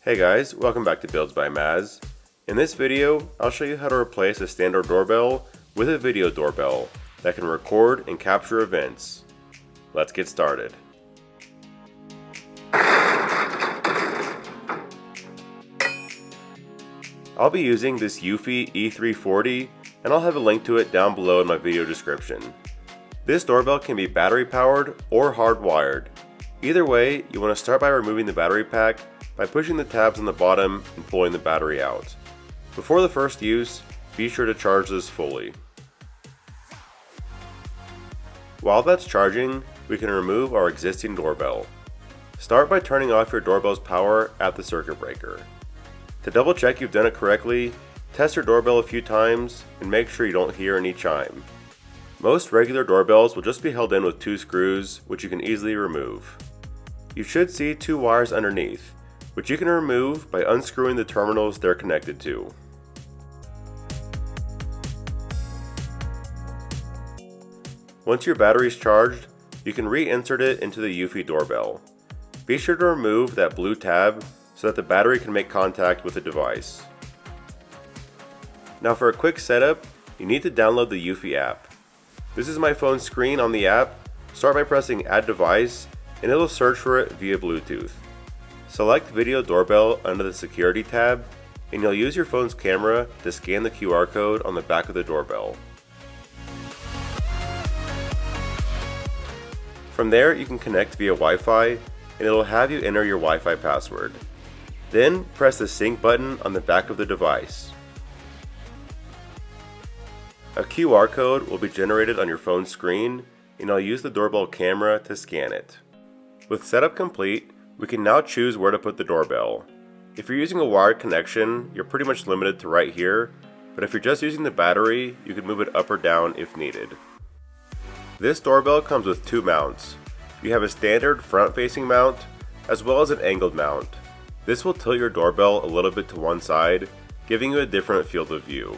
Hey guys, welcome back to Builds by Maz. In this video, I'll show you how to replace a standard doorbell with a video doorbell that can record and capture events. Let's get started. I'll be using this Eufy E340 and I'll have a link to it down below in my video description. This doorbell can be battery powered or hardwired. Either way, you want to start by removing the battery pack by pushing the tabs on the bottom and pulling the battery out. Before the first use, be sure to charge this fully. While that's charging, we can remove our existing doorbell. Start by turning off your doorbell's power at the circuit breaker. To double check you've done it correctly, test your doorbell a few times and make sure you don't hear any chime. Most regular doorbells will just be held in with 2 screws, which you can easily remove. You should see 2 wires underneath, which you can remove by unscrewing the terminals they're connected to. Once your battery is charged, you can reinsert it into the Eufy doorbell. Be sure to remove that blue tab so that the battery can make contact with the device. Now for a quick setup, you need to download the Eufy app. This is my phone screen on the app. Start by pressing Add Device and it'll search for it via Bluetooth. Select Video Doorbell under the Security tab and you'll use your phone's camera to scan the QR code on the back of the doorbell. From there you can connect via Wi-Fi and it'll have you enter your Wi-Fi password. Then press the sync button on the back of the device. A QR code will be generated on your phone screen and I'll use the doorbell camera to scan it. With setup complete, we can now choose where to put the doorbell. If you're using a wired connection, you're pretty much limited to right here, but if you're just using the battery, you can move it up or down if needed. This doorbell comes with 2 mounts. You have a standard front-facing mount, as well as an angled mount. This will tilt your doorbell a little bit to one side, giving you a different field of view.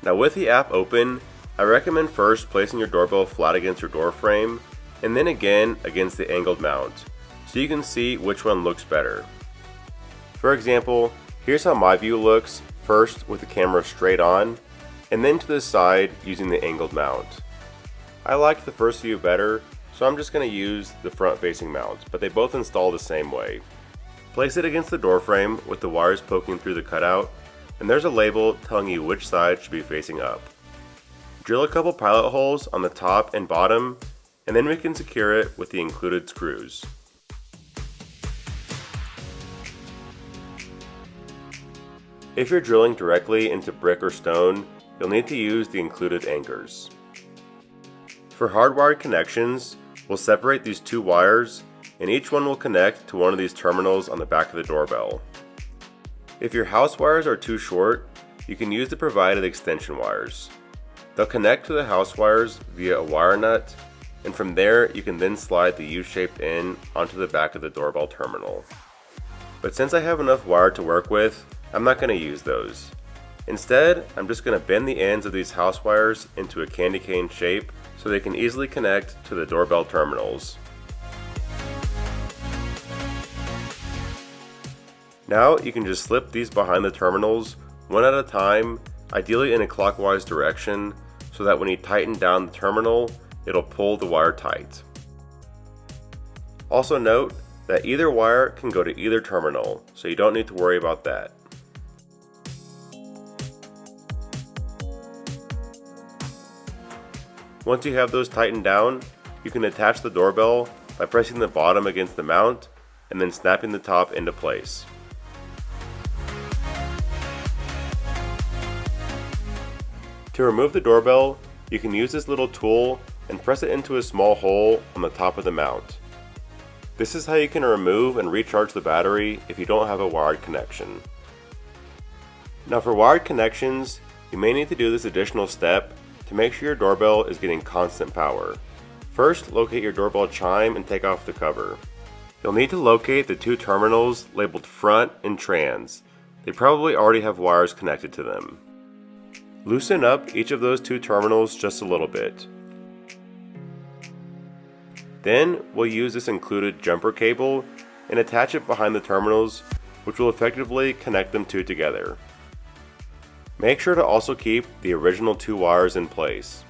Now with the app open, I recommend first placing your doorbell flat against your door frame, and then again against the angled mount, so you can see which one looks better. For example, here's how my view looks, first with the camera straight on, and then to the side using the angled mount. I liked the first view better, so I'm just going to use the front facing mount, but they both install the same way. Place it against the door frame with the wires poking through the cutout, and there's a label telling you which side should be facing up. Drill a couple pilot holes on the top and bottom, and then we can secure it with the included screws. If you're drilling directly into brick or stone, you'll need to use the included anchors. For hardwired connections, we'll separate these 2 wires, and each one will connect to one of these terminals on the back of the doorbell. If your house wires are too short, you can use the provided extension wires. They'll connect to the house wires via a wire nut, and from there you can then slide the U-shaped end onto the back of the doorbell terminal. But since I have enough wire to work with, I'm not going to use those. Instead, I'm just going to bend the ends of these house wires into a candy cane shape so they can easily connect to the doorbell terminals. Now you can just slip these behind the terminals one at a time, ideally in a clockwise direction, so that when you tighten down the terminal, it'll pull the wire tight. Also note that either wire can go to either terminal, so you don't need to worry about that. Once you have those tightened down, you can attach the doorbell by pressing the bottom against the mount and then snapping the top into place. To remove the doorbell, you can use this little tool and press it into a small hole on the top of the mount. This is how you can remove and recharge the battery if you don't have a wired connection. Now for wired connections, you may need to do this additional step to make sure your doorbell is getting constant power. First, locate your doorbell chime and take off the cover. You'll need to locate the 2 terminals labeled front and trans. They probably already have wires connected to them. Loosen up each of those 2 terminals just a little bit. Then we'll use this included jumper cable and attach it behind the terminals, which will effectively connect them two together. Make sure to also keep the original 2 wires in place.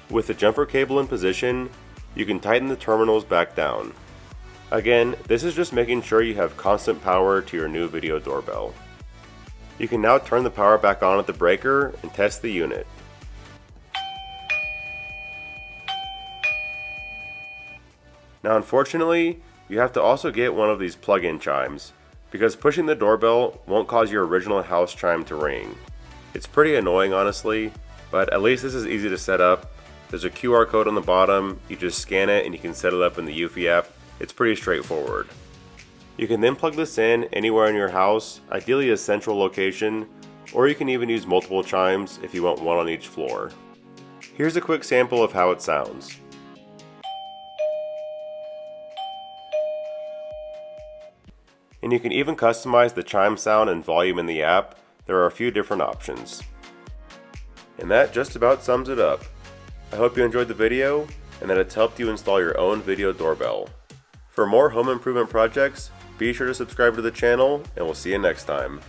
With the jumper cable in position, you can tighten the terminals back down. Again, this is just making sure you have constant power to your new video doorbell. You can now turn the power back on at the breaker and test the unit. Now unfortunately, you have to also get one of these plug-in chimes, because pushing the doorbell won't cause your original house chime to ring. It's pretty annoying honestly, but at least this is easy to set up. There's a QR code on the bottom, you just scan it and you can set it up in the Eufy app. It's pretty straightforward. You can then plug this in anywhere in your house, ideally a central location, or you can even use multiple chimes if you want one on each floor. Here's a quick sample of how it sounds. And you can even customize the chime sound and volume in the app. There are a few different options. And that just about sums it up. I hope you enjoyed the video and that it's helped you install your own video doorbell. For more home improvement projects, be sure to subscribe to the channel and we'll see you next time.